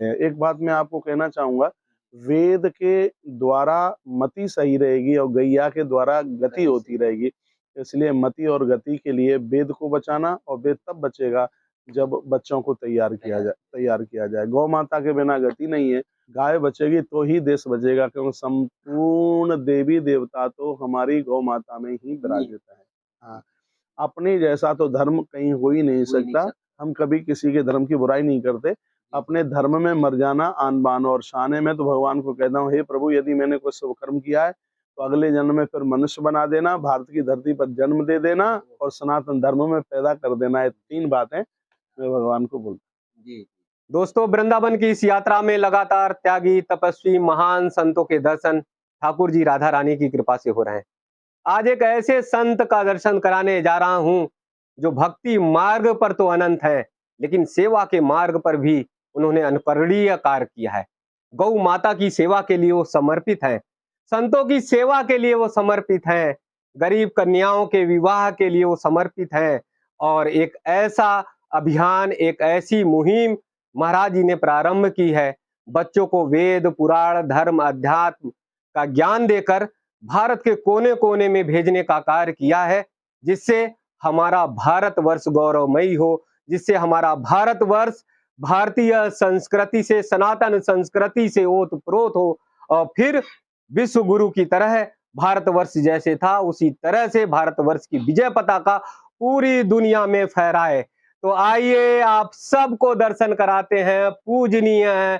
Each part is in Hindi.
एक बात मैं आपको कहना चाहूँगा, वेद के द्वारा मति सही रहेगी और गैया के द्वारा गति होती रहेगी। इसलिए मति और गति के लिए वेद को बचाना, और वेद तब बचेगा जब बच्चों को तैयार किया जाए। गौ माता के बिना गति नहीं है। गाय बचेगी तो ही देश बचेगा, क्योंकि संपूर्ण देवी-देवता तो हमारी गौ माता में ही विराजित हैं। हाँ, अपने जैसा तो धर्म कहीं हो ही नहीं सकता। हम कभी किसी के धर्म की बुराई नहीं करते। अपने धर्म में मर जाना आन बान और शान है। मैं तो भगवान को कहता हूँ, हे प्रभु, यदि मैंने कोई शुभ कर्म किया है तो अगले जन्म में फिर मनुष्य बना देना, भारत की धरती पर जन्म दे देना और सनातन धर्म में पैदा कर देना। ये 3 बातें मैं भगवान को बोलता हूँ। जी। दोस्तों, वृंदावन की इस यात्रा में लगातार त्यागी, तपस्वी, महान संतों के दर्शन ठाकुर जी राधा रानी की कृपा से हो रहे हैं। आज एक ऐसे संत का दर्शन कराने जा रहा हूं जो भक्ति मार्ग पर तो अनंत है, लेकिन सेवा के मार्ग पर भी उन्होंने अनुकरणीय कार्य किया है। गौ माता की सेवा के लिए वो समर्पित हैं, संतों की सेवा के लिए वो समर्पित हैं, गरीब कन्याओं के विवाह के लिए वो समर्पित हैं, और एक ऐसा अभियान, एक ऐसी मुहिम महाराज जी ने प्रारंभ की है, बच्चों को वेद, पुराण, धर्म, अध्यात्म का ज्ञान देकर भारत के कोने कोने में भेजने का कार्य किया है, जिससे हमारा भारतवर्ष गौरवमयी हो, जिससे हमारा भारतवर्ष भारतीय संस्कृति से, सनातन संस्कृति से ओतप्रोत हो, और फिर विश्व गुरु की तरह भारतवर्ष जैसे था उसी तरह से भारतवर्ष की विजय पताका पूरी दुनिया में फहराए। तो आइए आप सबको दर्शन कराते हैं, पूजनीय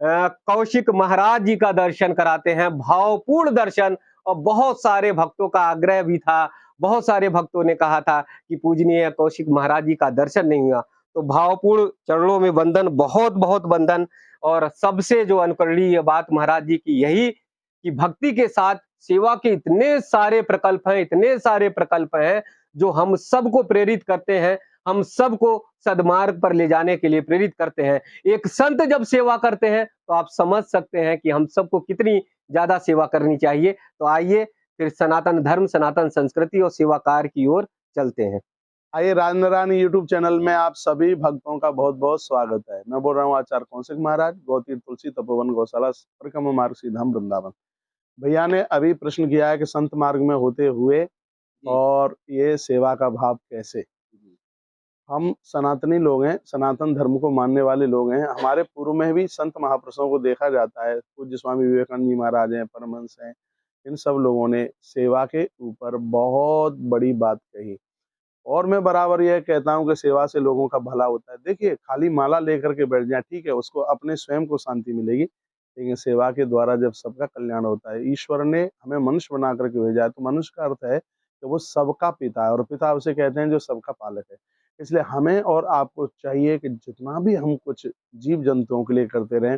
कौशिक महाराज जी का दर्शन कराते हैं, भावपूर्ण दर्शन। और बहुत सारे भक्तों का आग्रह भी था, बहुत सारे भक्तों ने कहा था कि पूजनीय कौशिक महाराज जी का दर्शन नहीं हुआ, तो भावपूर्ण चरणों में वंदन, बहुत बहुत वंदन। और सबसे जो अनुकरणीय बात महाराज जी की यही कि भक्ति के साथ सेवा के इतने सारे प्रकल्प हैं, इतने सारे प्रकल्प हैं जो हम सबको प्रेरित करते हैं, हम सबको सदमार्ग पर ले जाने के लिए प्रेरित करते हैं। एक संत जब सेवा करते हैं तो आप समझ सकते हैं कि हम सबको कितनी ज्यादा सेवा करनी चाहिए। तो आइए फिर सनातन धर्म, सनातन संस्कृति और सेवा कार्य की ओर चलते हैं। आइए, राजनारायण यूट्यूब चैनल में आप सभी भक्तों का बहुत बहुत स्वागत है। मैं बोल रहा हूँ आचार्य कौशिक महाराज, गौतीर्थ तुलसी तपोवन गौशाला, परिक्रमा मार्ग, सीधाम, वृंदावन। भैया ने अभी प्रश्न किया है कि संत मार्ग में होते हुए और ये सेवा का भाव कैसे। हम सनातनी लोग हैं, सनातन धर्म को मानने वाले लोग हैं। हमारे पूर्व में भी संत महापुरुषों को देखा जाता है। पूज्य स्वामी विवेकानंद जी महाराज हैं, परमहंस हैं, इन सब लोगों ने सेवा के ऊपर बहुत बड़ी बात कही। और मैं बराबर यह कहता हूँ कि सेवा से लोगों का भला होता है। देखिए, खाली माला लेकर के बैठ जाए, ठीक है, उसको अपने स्वयं को शांति मिलेगी, लेकिन सेवा के द्वारा जब सबका कल्याण होता है, ईश्वर ने हमें मनुष्य बना करके भेजा है, तो मनुष्य का अर्थ है कि वो सबका पिता है, और पिता उसे कहते हैं जो सबका पालक है। इसलिए हमें और आपको चाहिए कि जितना भी हम कुछ जीव जंतुओं के लिए करते रहें,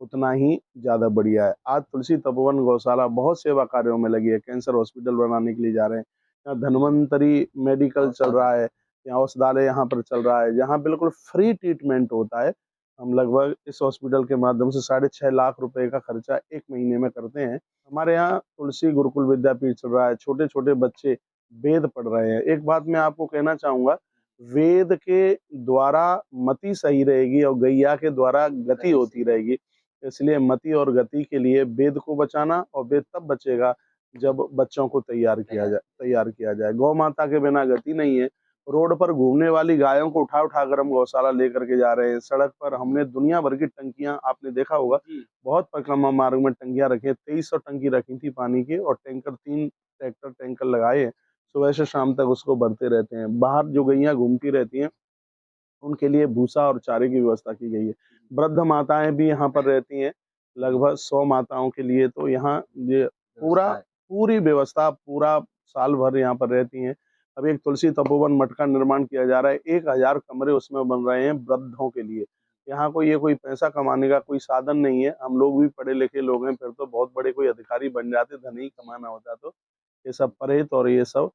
उतना ही ज़्यादा बढ़िया है। आज तुलसी तपोवन गौशाला बहुत सेवा कार्यों में लगी है। कैंसर हॉस्पिटल बनाने के लिए जा रहे हैं, यहाँ धन्वंतरी मेडिकल चल रहा है, यहाँ औषधालय यहाँ पर चल रहा है, जहाँ बिल्कुल फ्री ट्रीटमेंट होता है। हम लगभग इस हॉस्पिटल के माध्यम से 6.5 लाख रुपए का खर्चा 1 महीने में करते हैं। हमारे यहाँ तुलसी गुरुकुल विद्यापीठ चल रहा है, छोटे छोटे बच्चे वेद पढ़ रहे हैं। एक बात मैं आपको कहना चाहूँगा, वेद के द्वारा मति सही रहेगी और गैया के द्वारा गति होती रहेगी। इसलिए मति और गति के लिए वेद को बचाना, और वेद तब बचेगा जब बच्चों को तैयार किया जाए। गौ माता के बिना गति नहीं है। रोड पर घूमने वाली गायों को उठा उठा कर हम गौशाला लेकर के जा रहे हैं। सड़क पर हमने दुनिया भर की टंकियां, आपने देखा होगा, बहुत परिक्रमा मार्ग में टंकियां रखी हैं। 2300 टंकी रखी थी पानी की, और टैंकर 3 ट्रैक्टर टैंकर लगाए हैं, सुबह से शाम तक उसको भरते रहते हैं। बाहर जो गैया घूमती रहती हैं, उनके लिए भूसा और चारे की व्यवस्था की गई है। वृद्ध माताएं भी यहाँ पर रहती हैं, लगभग 100 माताओं के लिए। तो यहाँ ये पूरी व्यवस्था पूरा साल भर यहाँ पर रहती हैं। अब एक तुलसी तपोवन मठ का निर्माण किया जा रहा है, 1000 कमरे उसमें बन रहे हैं वृद्धों के लिए। यहाँ कोई पैसा कमाने का कोई साधन नहीं है। हम लोग भी पढ़े लिखे लोग हैं, फिर तो बहुत बड़े कोई अधिकारी बन जाते, धन ही कमाना होता। तो ये सब परहेत और ये सब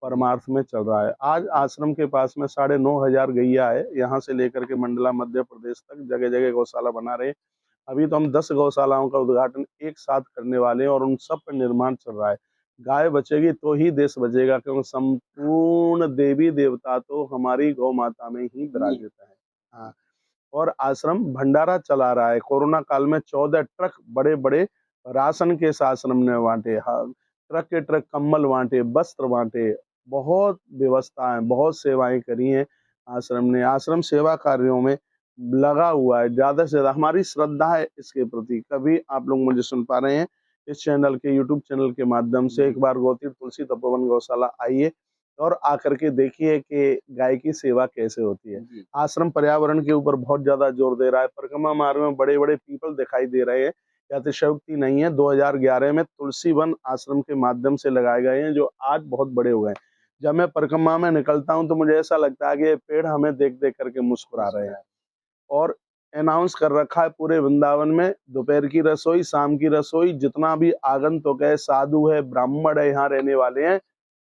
परमार्थ में चल रहा है। आज आश्रम के पास में 9,500 गैया है। यहाँ से लेकर के मंडला मध्य प्रदेश तक जगह जगह गौशाला बना रहे हैं। अभी तो हम 10 गौशालाओं का उद्घाटन एक साथ करने वाले हैं, और उन सब पर निर्माण चल रहा है। गाय बचेगी तो ही देश बचेगा, क्योंकि संपूर्ण देवी देवता तो हमारी गौ माता में ही विराजित है। हाँ, और आश्रम भंडारा चला रहा है। कोरोना काल में 14 ट्रक बड़े बड़े राशन के इस आश्रम ने बांटे, ट्रक के ट्रक कंबल बांटे, वस्त्र बांटे, बहुत व्यवस्थाएं, बहुत सेवाएं करी हैं आश्रम ने। आश्रम सेवा कार्यों में लगा हुआ है, ज्यादा से ज्यादा हमारी श्रद्धा है इसके प्रति। कभी आप लोग मुझे सुन पा रहे हैं इस चैनल के, यूट्यूब चैनल के माध्यम से, एक बार गौतीर तुलसी तपोवन गौशाला आइए और आकर के देखिए कि गाय की सेवा कैसे होती है। आश्रम पर्यावरण के ऊपर बहुत ज्यादा जोर दे रहा है। परिक्रमा मार्ग में बड़े बड़े पीपल दिखाई दे रहे हैं, अतिशयोक्ति नहीं है। 2011 में तुलसी वन आश्रम के माध्यम से लगाए गए हैं, जो आज बहुत बड़े हो गए। जब मैं परिक्रमा में निकलता हूं तो मुझे ऐसा लगता है कि ये पेड़ हमें देख देख करके मुस्कुरा रहे हैं। और अनाउंस कर रखा है पूरे वृंदावन में, दोपहर की रसोई, शाम की रसोई, जितना भी आगंतुक है, साधु है, ब्राह्मण है, यहाँ रहने वाले हैं,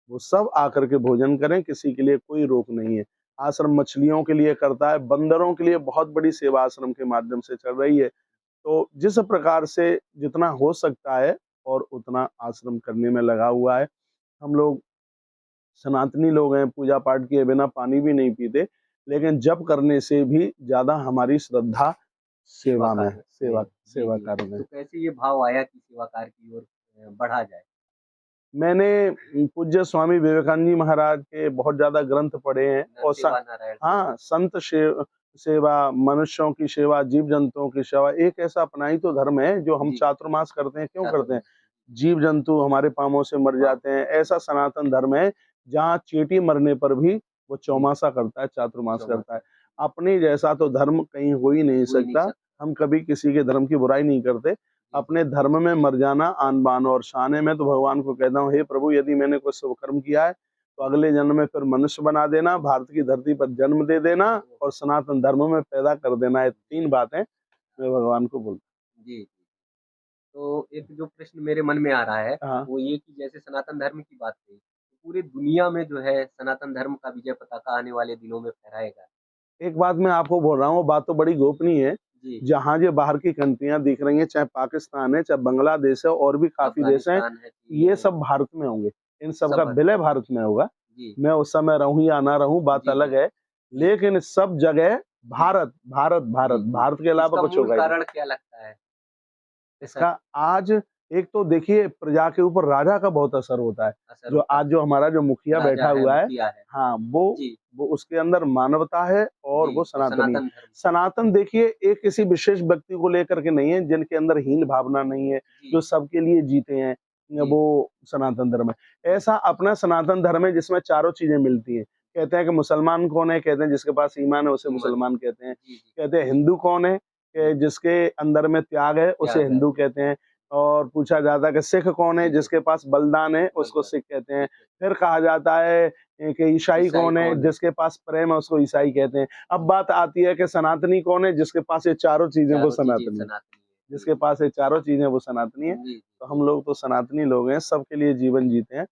वो सब आकर के भोजन करें, किसी के लिए कोई रोक नहीं है। आश्रम मछलियों के लिए करता है, बंदरों के लिए बहुत बड़ी सेवा आश्रम के माध्यम से चल रही है। तो जिस प्रकार से जितना हो सकता है और उतना आश्रम करने में लगा हुआ है। हम लोग सनातनी लोग हैं, पूजा पाठ किए बिना पानी भी नहीं पीते, लेकिन जप करने से भी ज्यादा हमारी श्रद्धा सेवा में, सेवा कार्य में। तो कैसे ये भाव आया कि सेवा कार्य की ओर बढ़ा जाए? मैंने पूज्य स्वामी विवेकानंद जी महाराज के बहुत ज्यादा ग्रंथ पढ़े हैं और हाँ, संत सेवा, मनुष्यों की सेवा, जीव जंतुओं की सेवा, एक ऐसा अपनाई तो धर्म है जो हम चातुर्मास करते हैं। क्यों करते हैं? जीव जंतु हमारे पामों से मर जाते हैं, ऐसा सनातन धर्म है जहाँ चींटी मरने पर भी वो चौमासा करता है, चातुर्मास करता है। अपने जैसा तो धर्म कहीं हो ही नहीं सकता। हम कभी किसी के धर्म की बुराई नहीं करते। अपने धर्म में मर जाना आन बान और शान है। मैं तो भगवान को कहता हूँ, हे प्रभु, यदि मैंने कोई शुभ कर्म किया है तो अगले जन्म में फिर मनुष्य बना देना, भारत की धरती पर जन्म दे देना और सनातन धर्म में पैदा कर देना। ये 3 बातें मैं भगवान को बोलता जी। तो एक जो प्रश्न मेरे मन में आ रहा है, हाँ। वो ये कि जैसे सनातन धर्म की बात कही, तो पूरी दुनिया में जो है सनातन धर्म का विजय पताका आने वाले दिनों में फहराएगा। एक बात मैं आपको बोल रहा हूँ, वो बात तो बड़ी गोपनीय है। जहाँ जो बाहर की कंट्रियां दिख रही हैं, चाहे पाकिस्तान है, चाहे बांग्लादेश है, और भी काफी देश हैं, ये सब भारत में होंगे। इन सब का विलय भारत में होगा। मैं उस समय रहूं या ना रहूं, बात अलग है, लेकिन सब जगह भारत भारत भारत भारत के अलावा कुछ होगा। कारण क्या लगता है इसका? आज एक तो देखिए, प्रजा के ऊपर राजा का बहुत असर होता है। जो आज जो हमारा जो मुखिया बैठा हुआ है, हाँ, वो उसके अंदर मानवता है और वो सनातनी। सनातन देखिए एक किसी विशेष व्यक्ति को लेकर के नहीं है, जिनके अंदर हीन भावना नहीं है, जो सबके लिए जीते हैं, वो सनातन धर्म है। ऐसा अपना सनातन धर्म है जिसमें चारों चीजें मिलती हैं। कहते हैं कि मुसलमान कौन है? कहते हैं जिसके पास ईमान है उसे मुसलमान कहते हैं। कहते हैं हिंदू कौन है? कि जिसके अंदर में त्याग है उसे हिंदू कहते हैं। और पूछा जाता है कि सिख कौन है? जिसके पास बलिदान है उसको सिख कहते हैं। फिर कहा जाता है कि ईसाई कौन है? जिसके पास प्रेम है उसको ईसाई कहते हैं। अब बात आती है कि सनातनी कौन है? जिसके पास ये चारों चीजें वो सनातनी है। जिसके पास ये चारों चीजें वो सनातनी है। तो हम लोग तो सनातनी लोग हैं, सबके लिए जीवन जीते हैं।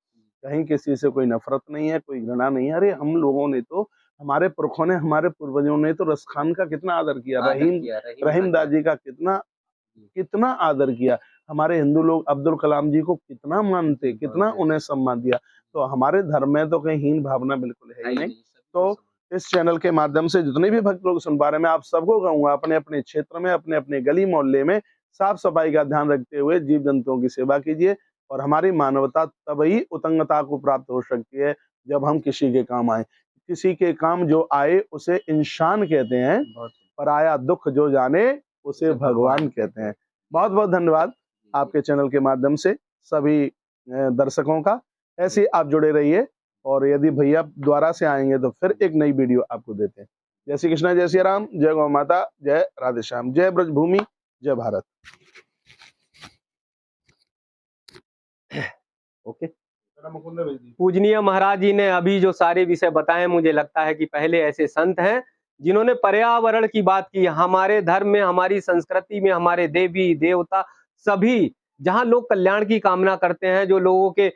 कहीं किसी से कोई नफरत नहीं है, कोई घृणा नहीं है। अरे हम लोगों ने तो, हमारे पुरखों ने, हमारे पूर्वजों ने तो रसखान का कितना आदर किया, रहीम दादी का कितना आदर किया। हमारे हिंदू लोग अब्दुल कलाम जी को कितना मानते, कितना उन्हें सम्मान दिया। तो हमारे धर्म में तो कहीं हीन भावना बिल्कुल है ही नहीं। तो इस चैनल के माध्यम से जितने भी भक्त लोग सुन पा रहे हैं, मैं आप सबको कहूंगा, अपने अपने क्षेत्र में, अपने अपने गली मोहल्ले में साफ सफाई का ध्यान रखते हुए जीव जंतुओं की सेवा कीजिए। और हमारी मानवता तभी उत्तंगता को प्राप्त हो सकती है जब हम किसी के काम आए। किसी के काम जो आए उसे इंसान कहते हैं, पराया दुख जो जाने उसे भगवान कहते हैं। बहुत बहुत धन्यवाद आपके चैनल के माध्यम से सभी दर्शकों का। ऐसे आप जुड़े रहिए, और यदि भैया द्वारा से आएंगे तो फिर एक नई वीडियो आपको देते हैं। जय श्री कृष्णा, जय श्री राम, जय गौ माता, जय राधे श्याम, जय ब्रजभूमि, जय भारत। ओके। पूजनीय महाराज जी ने अभी जो सारे विषय बताए, मुझे लगता है कि पहले ऐसे संत हैं जिन्होंने पर्यावरण की बात की। हमारे धर्म में, हमारी संस्कृति में, हमारे देवी देवता सभी, जहां लोग कल्याण की कामना करते हैं, जो लोगों के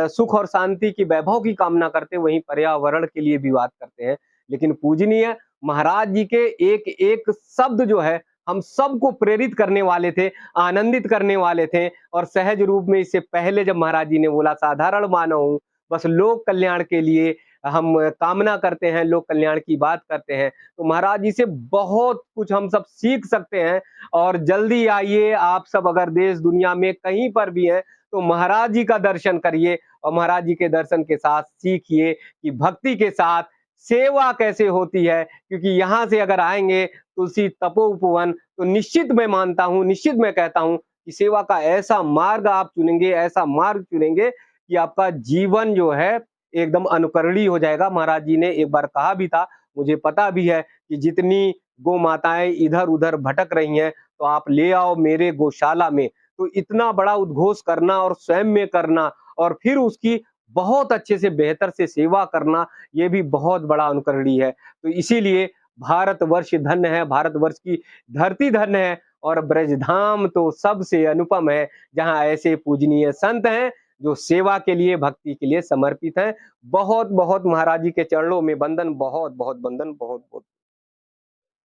सुख और शांति की, वैभव की कामना करते हैं, वहीं पर्यावरण के लिए भी बात करते हैं। लेकिन पूजनीय महाराज जी के एक एक शब्द जो है हम सबको प्रेरित करने वाले थे, आनंदित करने वाले थे। और सहज रूप में, इससे पहले जब महाराज जी ने बोला, साधारण मानव हूं, बस लोक कल्याण के लिए हम कामना करते हैं, लोक कल्याण की बात करते हैं, तो महाराज जी से बहुत कुछ हम सब सीख सकते हैं। और जल्दी आइए, आप सब अगर देश दुनिया में कहीं पर भी हैं, तो महाराज जी का दर्शन करिए और महाराज जी के दर्शन के साथ सीखिए कि भक्ति के साथ सेवा कैसे होती है। क्योंकि यहाँ से अगर आएँगे तुलसी तपोवन, तो निश्चित मैं मानता हूँ, निश्चित मैं कहता हूँ कि सेवा का ऐसा मार्ग आप चुनेंगे, ऐसा मार्ग चुनेंगे कि आपका जीवन जो है एकदम अनुकरणीय हो जाएगा। महाराज जी ने एक बार कहा भी था, मुझे पता भी है कि जितनी गौ माताएं इधर-उधर भटक रही हैं, तो आप ले आओ मेरे गौशाला में। तो इतना बड़ा उद्घोष करना और स्वयं में करना और फिर उसकी बहुत अच्छे से बेहतर से सेवा करना, ये भी बहुत बड़ा अनुकरणीय है। तो इसीलिए भारतवर्ष धन्य है, भारतवर्ष की धरती धन्य है और ब्रजधाम तो सबसे अनुपम है, जहाँ ऐसे पूजनीय संत हैं, जो सेवा के लिए, भक्ति के लिए समर्पित हैं। बहुत-बहुत महाराज जी के चरणों में वंदन, बहुत-बहुत वंदन, बहुत-बहुत